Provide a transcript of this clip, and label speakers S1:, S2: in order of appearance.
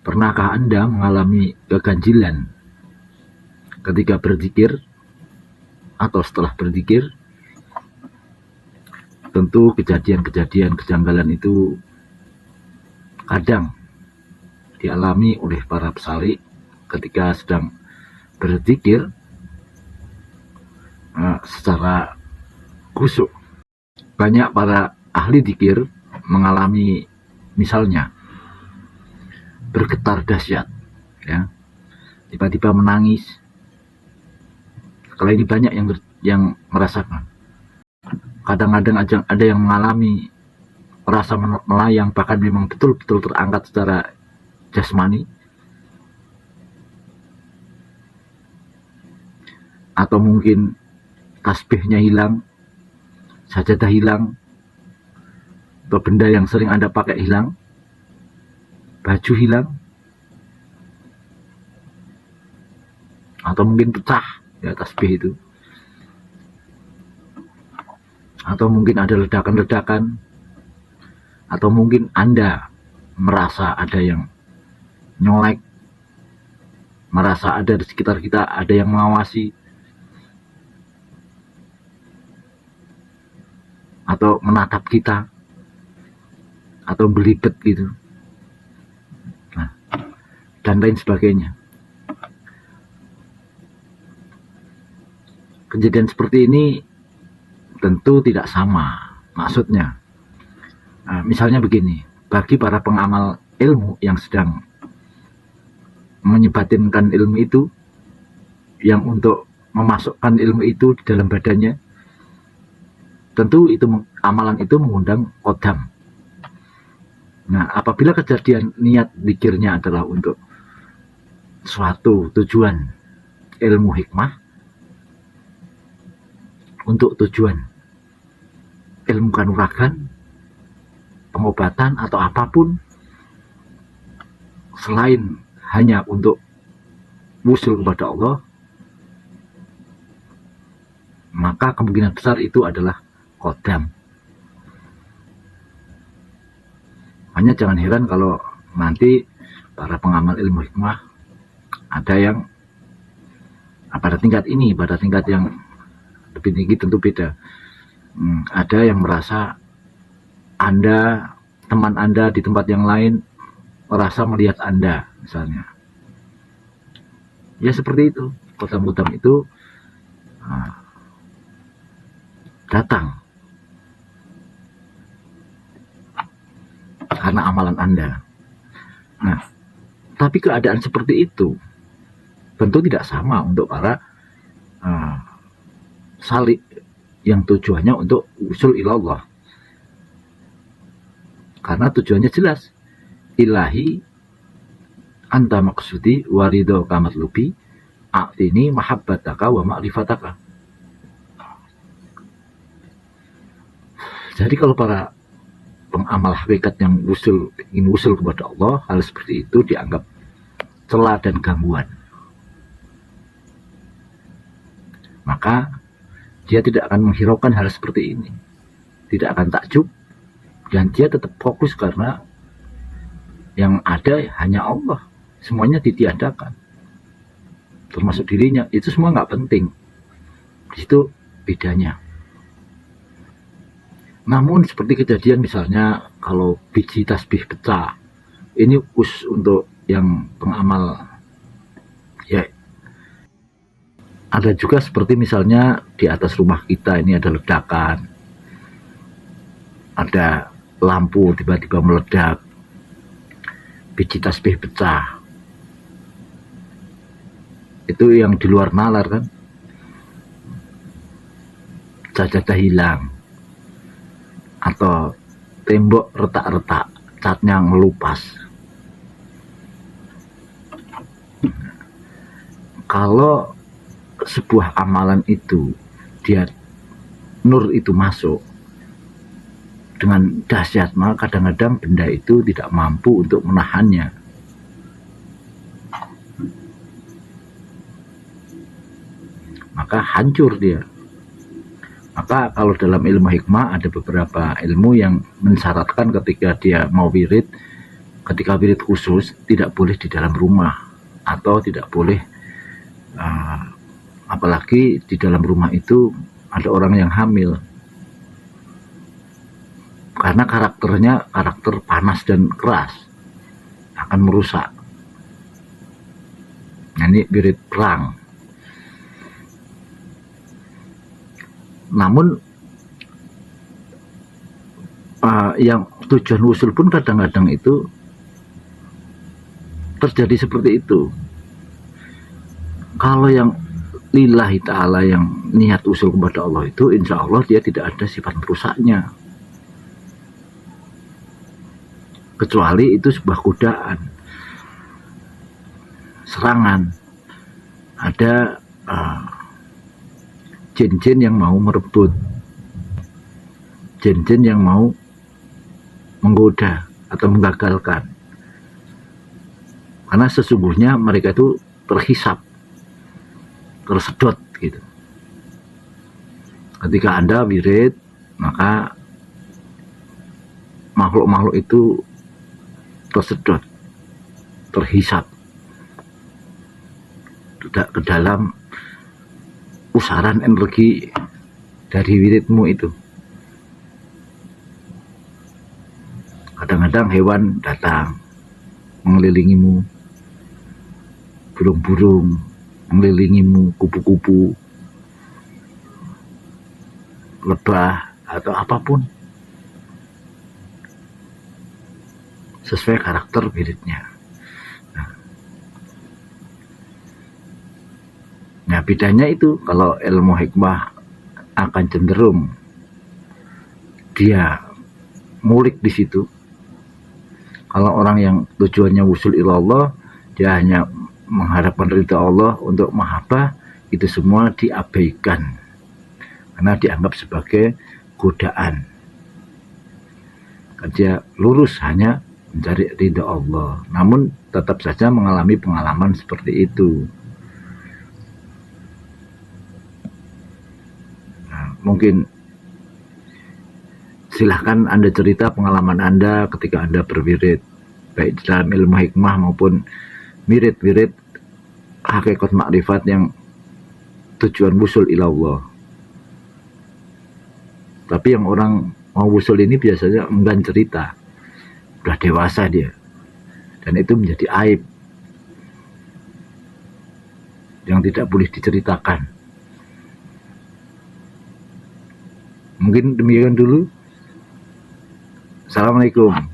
S1: Pernahkah Anda mengalami keganjilan ketika berzikir atau setelah berzikir? Tentu kejadian-kejadian kejanggalan itu kadang dialami oleh para pesalik ketika sedang berzikir secara khusyuk. Banyak para ahli zikir mengalami misalnya bergetar dahsyat, ya, tiba-tiba menangis. Kalau ini banyak yang merasakan. Kadang-kadang ada yang mengalami rasa melayang, bahkan memang betul-betul terangkat secara jasmani. Atau mungkin tasbihnya hilang, sajadah hilang, atau benda yang sering Anda pakai hilang, baju hilang, atau mungkin pecah ya tasbih itu, atau mungkin ada ledakan-ledakan, atau mungkin Anda merasa ada yang nyolek, merasa ada di sekitar kita ada yang mengawasi, atau menatap kita, atau belibet gitu, nah, dan lain sebagainya. Kejadian seperti ini tentu tidak sama maksudnya. Nah, misalnya begini, bagi para pengamal ilmu yang sedang menyebatinkan ilmu itu, yang untuk memasukkan ilmu itu di dalam badannya, tentu itu amalan itu mengundang qodam. Nah, apabila kejadian niat zikirnya adalah untuk suatu tujuan ilmu hikmah, untuk tujuan ilmu kanuragan, pengobatan atau apapun selain hanya untuk wusul kepada Allah, maka kemungkinan besar itu adalah qodam. Hanya jangan heran kalau nanti para pengamal ilmu hikmah ada yang pada tingkat ini, pada tingkat yang lebih tinggi tentu beda. Ada yang merasa Anda, teman Anda di tempat yang lain merasa melihat Anda misalnya. Ya seperti itu, qodam-qodam itu datang karena amalan Anda. Nah, tapi keadaan seperti itu tentu tidak sama untuk para salik yang tujuannya untuk usul ilallah. Karena tujuannya jelas, ilahi anta maksudi warido kamatlubi a'tini mahabbataka wa ma'rifataka. Jadi kalau para pengamal hakikat yang ingin usul kepada Allah, hal seperti itu dianggap celah dan gangguan. Maka dia tidak akan menghiraukan hal seperti ini, tidak akan takjub, dan dia tetap fokus karena yang ada hanya Allah, semuanya ditiadakan, termasuk dirinya. Itu semua nggak penting. Di situ bedanya. Namun seperti kejadian misalnya kalau biji tasbih pecah, ini untuk yang pengamal ya. Ada juga seperti misalnya di atas rumah kita ini ada ledakan, ada lampu tiba-tiba meledak, biji tasbih pecah. Itu yang di luar nalar kan, sajadah hilang, atau tembok retak-retak, catnya melupas. Kalau sebuah amalan itu dia nur itu masuk dengan dahsyat, maka kadang-kadang benda itu tidak mampu untuk menahannya. Maka hancur dia. Maka kalau dalam ilmu hikmah ada beberapa ilmu yang mensyaratkan ketika dia mau wirid, ketika wirid khusus tidak boleh di dalam rumah atau tidak boleh apalagi di dalam rumah itu ada orang yang hamil, karena karakternya karakter panas dan keras, akan merusak. Nah, ini wirid perang. Namun yang tujuan usul pun kadang-kadang itu terjadi seperti itu. Kalau yang lillahi ta'ala, yang niat usul kepada Allah itu, insya Allah dia tidak ada sifat merusaknya, kecuali itu sebuah godaan, serangan. Ada jin-jin yang mau merebut, jin-jin yang mau menggoda atau menggagalkan, karena sesungguhnya mereka itu terhisap, tersedot gitu. Ketika Anda wirid, maka makhluk-makhluk itu tersedot, terhisap ke dalam pusaran energi dari wiridmu itu. Kadang-kadang hewan datang mengelilingimu, burung-burung mengelilingimu, kupu-kupu, lebah, atau apapun, sesuai karakter wiridnya. Nah, bedanya itu, kalau ilmu hikmah akan cenderung dia ngulik di situ. Kalau orang yang tujuannya wusul ilallah, dia hanya mengharapkan ridha Allah untuk mahabbah, itu semua diabaikan karena dianggap sebagai godaan. Dia lurus hanya mencari ridha Allah, namun tetap saja mengalami pengalaman seperti itu. Nah, mungkin silahkan Anda cerita pengalaman Anda ketika Anda berwirid, baik dalam ilmu hikmah maupun wirid-wirid hakikat makrifat yang tujuan wusul ilallah. Tapi yang orang mau wusul ini biasanya enggan cerita, udah dewasa dia, dan itu menjadi aib yang tidak boleh diceritakan. Mungkin demikian dulu. Assalamualaikum.